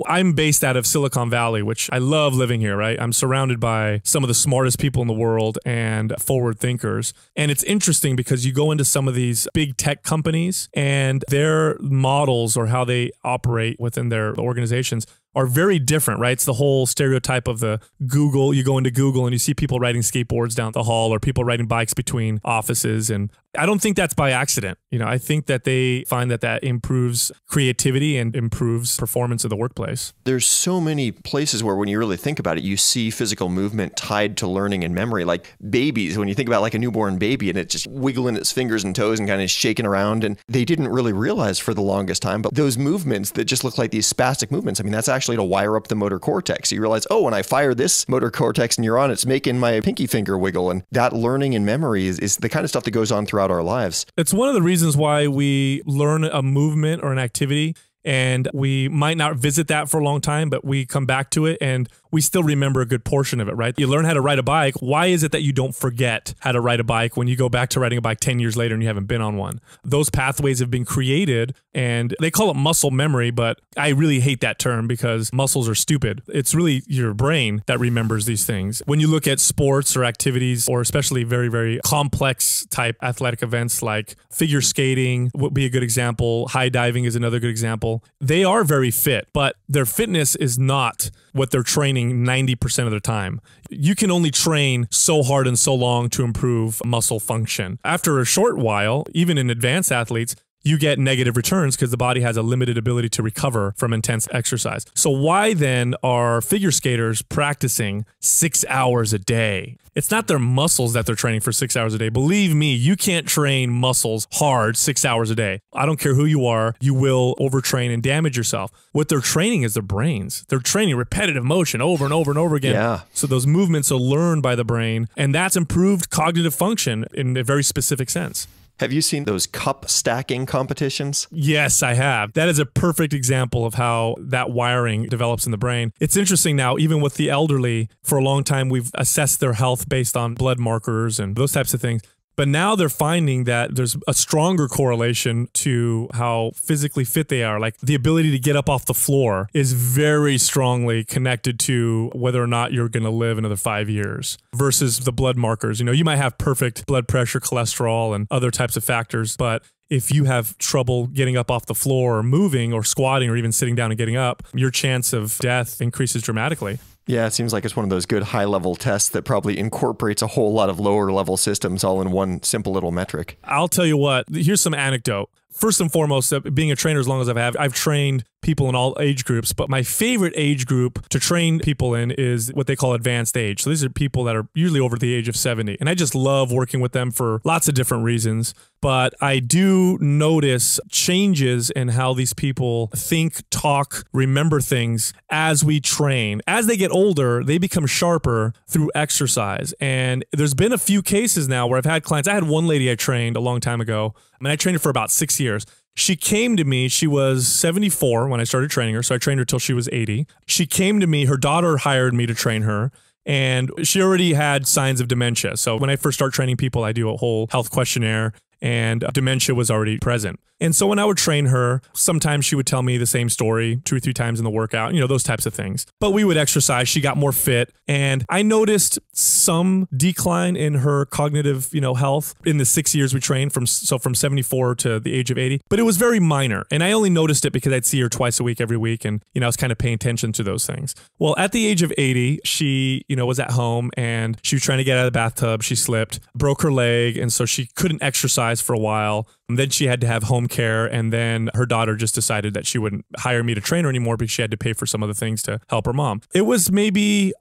I'm based out of Silicon Valley, which I love living here, right? I'm surrounded by some of the smartest people in the world and forward thinkers. And it's interesting because you go into some of these big tech companies and their models, or how they operate within their organizations, are very different, right? It's the whole stereotype of the Google. You go into Google and you see people riding skateboards down the hall, or people riding bikes between offices. And I don't think that's by accident. I think that they find that improves creativity and improves performance of the workplace. There's so many places where, when you really think about it, you see physical movement tied to learning and memory. Like babies, when you think about like a newborn baby and it's just wiggling its fingers and toes and kind of shaking around, and they didn't really realize for the longest time, but those movements that just look like these spastic movements, that's actually to wire up the motor cortex. You realize, when I fire this motor cortex neuron, it's making my pinky finger wiggle. And that learning and memory is the kind of stuff that goes on throughout our lives. It's one of the reasons why we learn a movement or an activity, and we might not visit that for a long time, but we come back to it and we still remember a good portion of it, right? You learn how to ride a bike. Why is it that you don't forget how to ride a bike when you go back to riding a bike 10 years later and you haven't been on one? Those pathways have been created, and they call it muscle memory, but I really hate that term because muscles are stupid. It's really your brain that remembers these things. When you look at sports or activities, or especially very, very complex type athletic events like figure skating would be a good example. High diving is another good example. people, they are very fit, but their fitness is not what they're training 90% of the time. You can only train so hard and so long to improve muscle function. After a short while, even in advanced athletes, you get negative returns because the body has a limited ability to recover from intense exercise. So why then are figure skaters practicing 6 hours a day? It's not their muscles that they're training for 6 hours a day. Believe me, you can't train muscles hard 6 hours a day. I don't care who you are, you will overtrain and damage yourself. What they're training is their brains. They're training repetitive motion over and over and over again. Yeah. So those movements are learned by the brain, and that's improved cognitive function in a very specific sense. Have you seen those cup stacking competitions? Yes, I have. That is a perfect example of how that wiring develops in the brain. It's interesting now, even with the elderly, for a long time, we've assessed their health based on blood markers and those types of things. But now they're finding that there's a stronger correlation to how physically fit they are. Like the ability to get up off the floor is very strongly connected to whether or not you're going to live another 5 years versus the blood markers. You know, you might have perfect blood pressure, cholesterol, and other types of factors, but if you have trouble getting up off the floor or moving or squatting or even sitting down and getting up, your chance of death increases dramatically. Yeah, it seems like it's one of those good high-level tests that probably incorporates a whole lot of lower-level systems all in one simple little metric. I'll tell you what, here's some anecdote. First and foremost, being a trainer as long as I've trained people in all age groups, but my favorite age group to train people in is what they call advanced age. So these are people that are usually over the age of 70. And I just love working with them for lots of different reasons. But I do notice changes in how these people think, talk, remember things as we train. As they get older, they become sharper through exercise. And there's been a few cases now where I've had clients. I had one lady I trained a long time ago. I mean, I trained her for about 6 years. She came to me, she was 74 when I started training her, so I trained her till she was 80. She came to me, her daughter hired me to train her, and she already had signs of dementia. So when I first start training people, I do a whole health questionnaire, and dementia was already present. And so when I would train her, sometimes she would tell me the same story 2 or 3 times in the workout, you know, those types of things. But we would exercise, she got more fit, and I noticed some decline in her cognitive, health in the 6 years we trained from 74 to the age of 80. But it was very minor, and I only noticed it because I'd see her twice a week, every week, and, I was kind of paying attention to those things. Well, at the age of 80, she, was at home, and she was trying to get out of the bathtub. She slipped, broke her leg, and so she couldn't exercise for a while. And then she had to have home care, and then her daughter just decided that she wouldn't hire me to train her anymore because she had to pay for some other things to help her mom. It was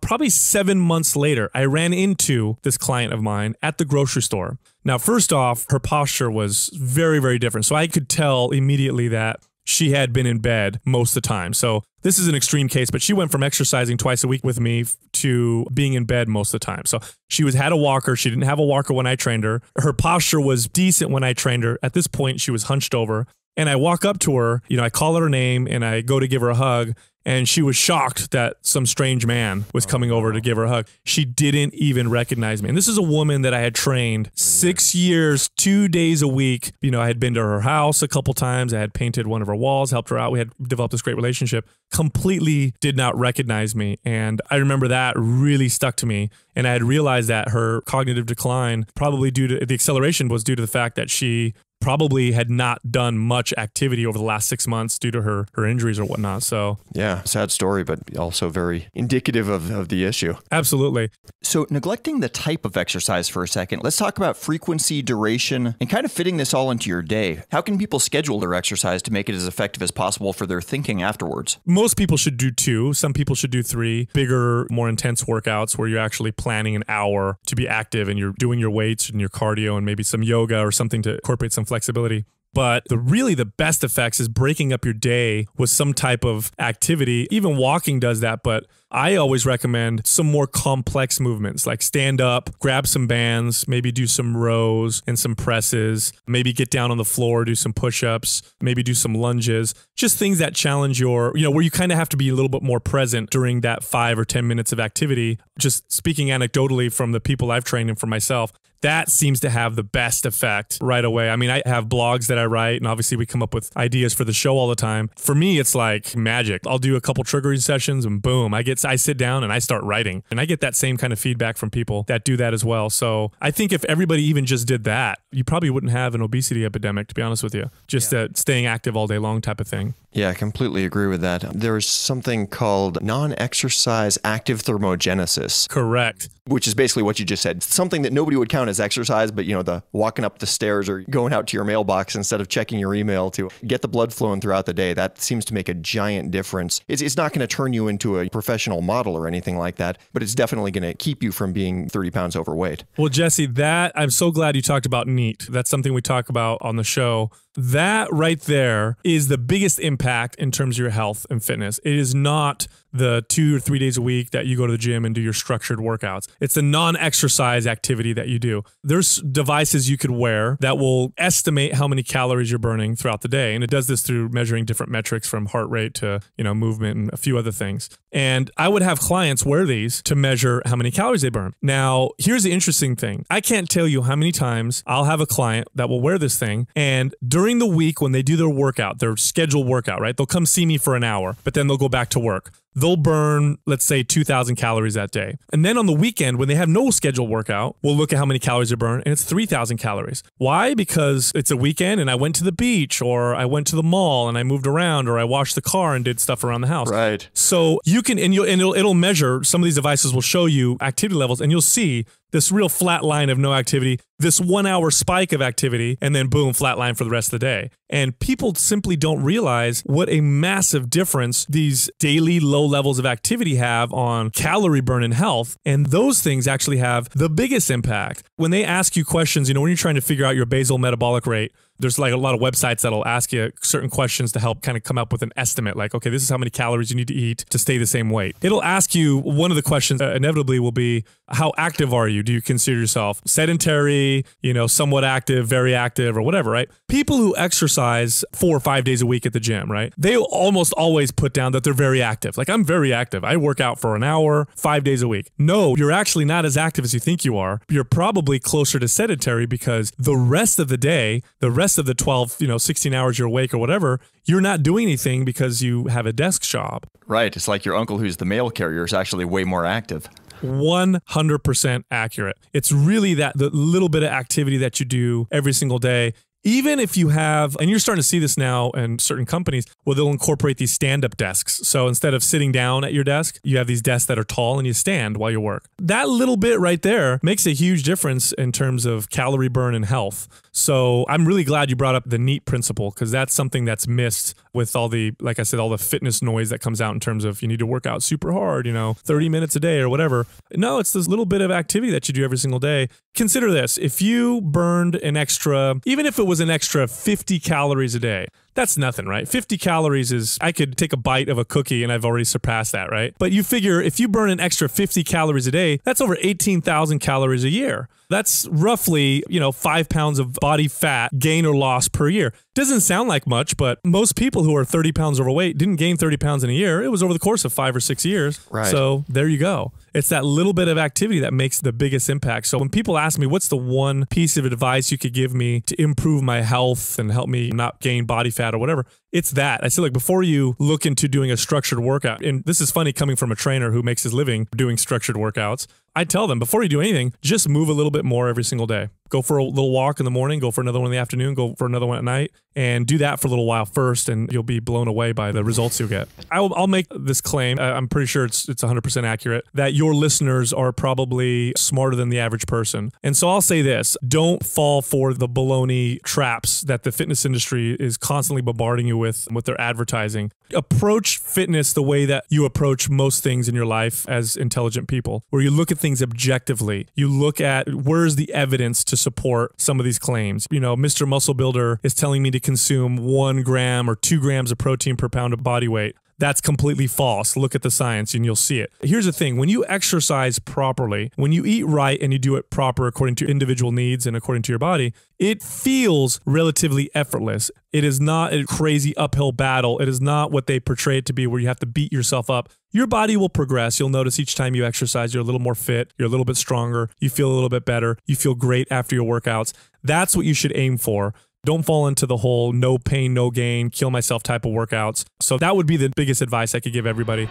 probably 7 months later, I ran into this client of mine at the grocery store. Now, first off, her posture was very, very different. So I could tell immediately that she had been in bed most of the time. So this is an extreme case, but she went from exercising twice a week with me to being in bed most of the time. So she had a walker. She didn't have a walker when I trained her. Her posture was decent when I trained her. At this point, she was hunched over. And I walk up to her, I call her name, and I go to give her a hug. And she was shocked that some strange man was coming over to give her a hug. She didn't even recognize me. And this is a woman that I had trained 6 years, 2 days a week. I had been to her house a couple times. I had painted one of her walls, helped her out. We had developed this great relationship. Completely did not recognize me. And I remember that really stuck to me. And I had realized that her cognitive decline, probably due to the acceleration, was due to the fact that she probably had not done much activity over the last 6 months due to her injuries or whatnot. So yeah, sad story, but also very indicative of the issue. Absolutely. So neglecting the type of exercise for a second, let's talk about frequency, duration, and kind of fitting this all into your day. How can people schedule their exercise to make it as effective as possible for their thinking afterwards? Most people should do 2. Some people should do 3 bigger, more intense workouts where you're actually planning an hour to be active and you're doing your weights and your cardio and maybe some yoga or something to incorporate some flexibility. But the best effects is breaking up your day with some type of activity. Even walking does that, but I always recommend some more complex movements, like stand up, grab some bands, maybe do some rows and some presses, maybe get down on the floor, do some push-ups, maybe do some lunges, just things that challenge where you kind of have to be a little bit more present during that 5 or 10 minutes of activity. Just speaking anecdotally from the people I've trained and for myself, that seems to have the best effect right away. I mean, I have blogs that I write, and obviously we come up with ideas for the show all the time. For me, it's like magic. I'll do a couple triggering sessions and boom, I sit down and I start writing. And I get that same kind of feedback from people that do that as well. So I think if everybody even just did that, you probably wouldn't have an obesity epidemic, to be honest with you. Just that staying active all day long type of thing. Yeah, I completely agree with that. There's something called non-exercise active thermogenesis. Correct. Which is basically what you just said. Something that nobody would count as exercise, but the walking up the stairs or going out to your mailbox instead of checking your email to get the blood flowing throughout the day. That seems to make a giant difference. It's not going to turn you into a professional model or anything like that, but it's definitely going to keep you from being 30 pounds overweight. Well, Jesse, I'm so glad you talked about NEAT. That's something we talk about on the show. That right there is the biggest impact in terms of your health and fitness. It is not the 2 or 3 days a week that you go to the gym and do your structured workouts. It's the non-exercise activity that you do. There's devices you could wear that will estimate how many calories you're burning throughout the day. And it does this through measuring different metrics from heart rate to, movement and a few other things. And I would have clients wear these to measure how many calories they burn. Now, here's the interesting thing. I can't tell you how many times I'll have a client that will wear this thing, and during the week when they do their workout, their scheduled workout, right? They'll come see me for an hour, but then they'll go back to work. They'll burn, let's say, 2,000 calories that day. And then on the weekend, when they have no scheduled workout, we'll look at how many calories they burn, and it's 3,000 calories. Why? Because it's a weekend and I went to the beach, or I went to the mall and I moved around, or I washed the car and did stuff around the house. Right. So you can, and it'll measure, some of these devices will show you activity levels, and you'll see this real flat line of no activity, this 1 hour spike of activity, and then boom, flat line for the rest of the day. And people simply don't realize what a massive difference these daily low levels of activity have on calorie burn and health. And those things actually have the biggest impact. When they ask you questions, when you're trying to figure out your basal metabolic rate, there's like a lot of websites that'll ask you certain questions to help kind of come up with an estimate. Like, okay, this is how many calories you need to eat to stay the same weight. It'll ask you, one of the questions inevitably will be, how active are you? Do you consider yourself sedentary, somewhat active, very active, or whatever, right? People who exercise 4 or 5 days a week at the gym, right? They almost always put down that they're very active. Like, I'm very active. I work out for an hour, 5 days a week. No, you're actually not as active as you think you are. You're probably closer to sedentary, because the rest of the day, the rest of the 12, 16 hours you're awake or whatever, you're not doing anything because you have a desk job. Right. It's like your uncle who's the mail carrier is actually way more active. 100% accurate. It's really the little bit of activity that you do every single day. Even if you have, and you're starting to see this now in certain companies, where they'll incorporate these stand-up desks. So instead of sitting down at your desk, you have these desks that are tall and you stand while you work. That little bit right there makes a huge difference in terms of calorie burn and health. So I'm really glad you brought up the NEAT principle, because that's something that's missed with all the, like I said, all the fitness noise that comes out in terms of you need to work out super hard, 30 minutes a day or whatever. No, it's this little bit of activity that you do every single day. Consider this. If you burned an extra, even if it was an extra 50 calories a day, that's nothing, right? 50 calories is, I could take a bite of a cookie and I've already surpassed that, right? But you figure if you burn an extra 50 calories a day, that's over 18,000 calories a year. That's roughly, 5 pounds of body fat gain or loss per year. Doesn't sound like much, but most people who are 30 pounds overweight didn't gain 30 pounds in a year. It was over the course of 5 or 6 years. Right. So there you go. It's that little bit of activity that makes the biggest impact. So when people ask me, what's the one piece of advice you could give me to improve my health and help me not gain body fat or whatever, it's that. I say, like, before you look into doing a structured workout, and this is funny coming from a trainer who makes his living doing structured workouts, I tell them, before you do anything, just move a little bit more every single day. Go for a little walk in the morning, go for another one in the afternoon, go for another one at night, and do that for a little while first, and you'll be blown away by the results you'll get. I'll make this claim, I'm pretty sure it's 100% accurate, that your listeners are probably smarter than the average person. And so I'll say this, don't fall for the baloney traps that the fitness industry is constantly bombarding you with their advertising. Approach fitness the way that you approach most things in your life as intelligent people, where you look at things objectively. You look at where's the evidence to support some of these claims. Mr. Muscle Builder is telling me to consume 1 gram or 2 grams of protein per pound of body weight. That's completely false. Look at the science and you'll see it. Here's the thing. When you exercise properly, when you eat right and you do it proper according to individual needs and according to your body, it feels relatively effortless. It is not a crazy uphill battle. It is not what they portray it to be, where you have to beat yourself up. Your body will progress. You'll notice each time you exercise, you're a little more fit, you're a little bit stronger, you feel a little bit better, you feel great after your workouts. That's what you should aim for. Don't fall into the whole no pain, no gain, kill myself type of workouts. So that would be the biggest advice I could give everybody.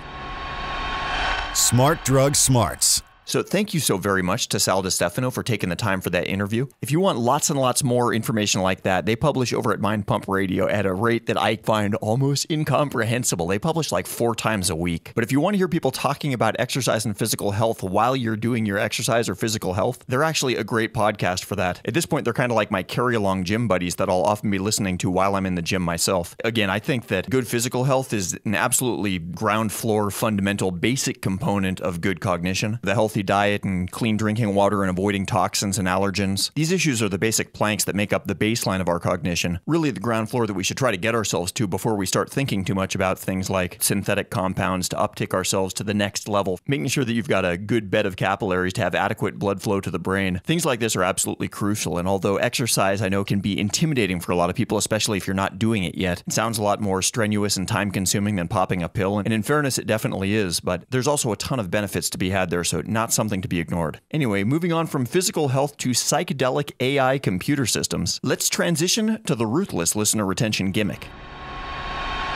Smart Drug Smarts. So thank you so very much to Sal di Stefano for taking the time for that interview. If you want lots and lots more information like that, they publish over at MindPump Radio at a rate that I find almost incomprehensible. They publish like 4 times a week. But if you want to hear people talking about exercise and physical health while you're doing your exercise or physical health, they're actually a great podcast for that. At this point, they're kind of like my carry-along gym buddies that I'll often be listening to while I'm in the gym myself. Again, I think that good physical health is an absolutely ground floor, fundamental, basic component of good cognition. The healthy diet and clean drinking water and avoiding toxins and allergens. These issues are the basic planks that make up the baseline of our cognition. Really the ground floor that we should try to get ourselves to before we start thinking too much about things like synthetic compounds to uptick ourselves to the next level. Making sure that you've got a good bed of capillaries to have adequate blood flow to the brain. Things like this are absolutely crucial. And although exercise I know can be intimidating for a lot of people, especially if you're not doing it yet, it sounds a lot more strenuous and time consuming than popping a pill. And in fairness, it definitely is, but there's also a ton of benefits to be had there, so not something to be ignored. Anyway, moving on from physical health to psychedelic AI computer systems, let's transition to the ruthless listener retention gimmick.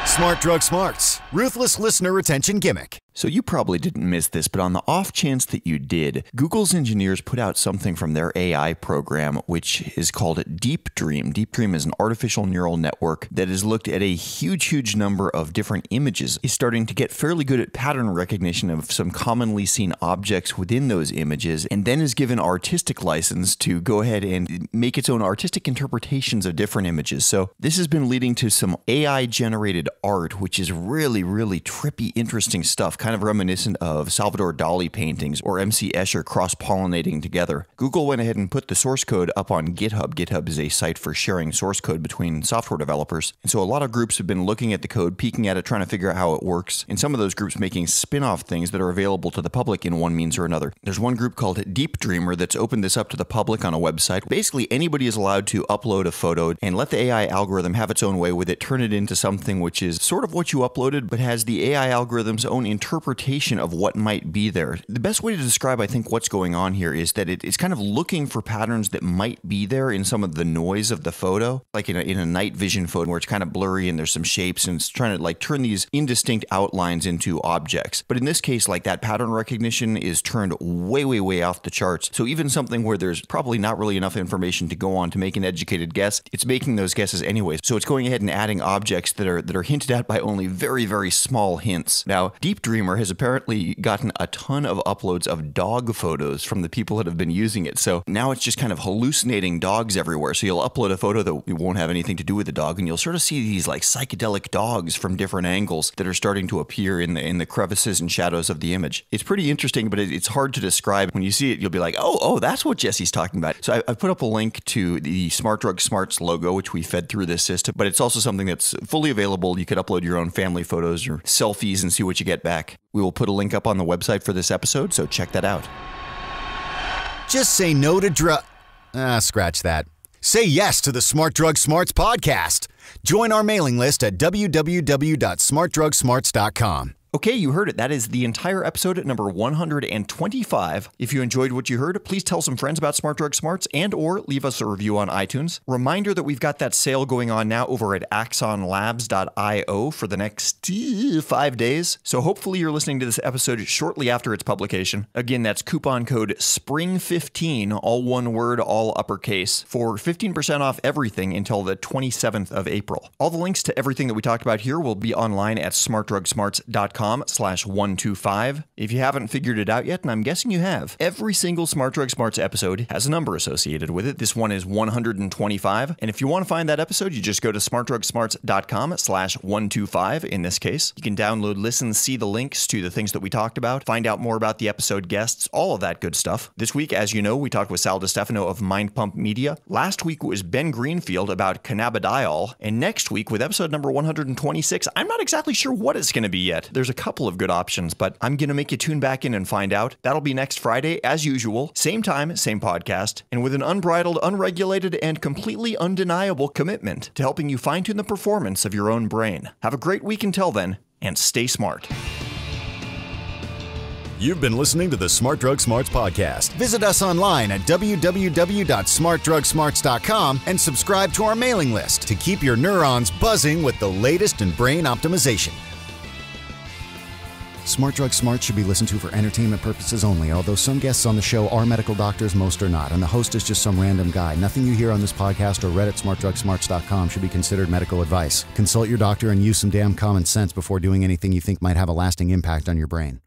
Smart Drug Smarts, ruthless listener retention gimmick. So you probably didn't miss this, but on the off chance that you did, Google's engineers put out something from their AI program, which is called Deep Dream. Deep Dream is an artificial neural network that has looked at a huge number of different images. It's starting to get fairly good at pattern recognition of some commonly seen objects within those images, and then is given artistic license to go ahead and make its own artistic interpretations of different images. So this has been leading to some AI-generated art, which is really trippy, interesting stuff. Kind of reminiscent of Salvador Dali paintings or MC Escher cross-pollinating together. Google went ahead and put the source code up on GitHub. GitHub is a site for sharing source code between software developers. And so a lot of groups have been looking at the code, peeking at it, trying to figure out how it works. And some of those groups making spin-off things that are available to the public in one means or another. There's one group called Deep Dreamer that's opened this up to the public on a website. Basically, anybody is allowed to upload a photo and let the AI algorithm have its own way with it, turn it into something which is sort of what you uploaded, but has the AI algorithm's own interpretation of what might be there. The best way to describe, I think, what's going on here is that it's kind of looking for patterns that might be there in some of the noise of the photo, like in a night vision photo where it's kind of blurry and there's some shapes and it's trying to like turn these indistinct outlines into objects. But in this case, like that pattern recognition is turned way off the charts. So even something where there's probably not really enough information to go on to make an educated guess, it's making those guesses anyways. So it's going ahead and adding objects that are hinted at by only very small hints. Now, Deep Dreamer has apparently gotten a ton of uploads of dog photos from the people that have been using it. So now it's just kind of hallucinating dogs everywhere. So you'll upload a photo that won't have anything to do with the dog, and you'll sort of see these like psychedelic dogs from different angles that are starting to appear in the crevices and shadows of the image. It's pretty interesting, but it's hard to describe. When you see it, you'll be like, oh, that's what Jesse's talking about. So I've put up a link to the Smart Drug Smarts logo, which we fed through this system, but it's also something that's fully available. You could upload your own family photos or selfies and see what you get back. We will put a link up on the website for this episode, so check that out. Just say no to scratch that. Say yes to the Smart Drug Smarts podcast. Join our mailing list at www.smartdrugsmarts.com. Okay, you heard it. That is the entire episode at number 125. If you enjoyed what you heard, please tell some friends about Smart Drug Smarts and or leave us a review on iTunes. Reminder that we've got that sale going on now over at axonlabs.io for the next 5 days. So hopefully you're listening to this episode shortly after its publication. Again, that's coupon code SPRING15, all one word, all uppercase, for 15% off everything until the 27th of April. All the links to everything that we talked about here will be online at smartdrugsmarts.com/125. If you haven't figured it out yet, and I'm guessing you have, every single Smart Drug Smarts episode has a number associated with it. This one is 125. And if you want to find that episode, you just go to smartdrugsmarts.com/125 in this case. You can download, listen, see the links to the things that we talked about, find out more about the episode guests, all of that good stuff. This week, as you know, we talked with Sal di Stefano of MindPump Media. Last week was Ben Greenfield about cannabidiol. And next week, with episode number 126, I'm not exactly sure what it's going to be yet. There's a couple of good options, but I'm going to make you tune back in and find out. That'll be next Friday, as usual. Same time, same podcast, and with an unbridled, unregulated, and completely undeniable commitment to helping you fine-tune the performance of your own brain. Have a great week until then, and stay smart. You've been listening to the Smart Drug Smarts podcast. Visit us online at www.smartdrugsmarts.com and subscribe to our mailing list to keep your neurons buzzing with the latest in brain optimization. Smart Drug Smart should be listened to for entertainment purposes only, although some guests on the show are medical doctors, most are not, and the host is just some random guy. Nothing you hear on this podcast or read at smartdrugsmarts.com should be considered medical advice. Consult your doctor and use some damn common sense before doing anything you think might have a lasting impact on your brain.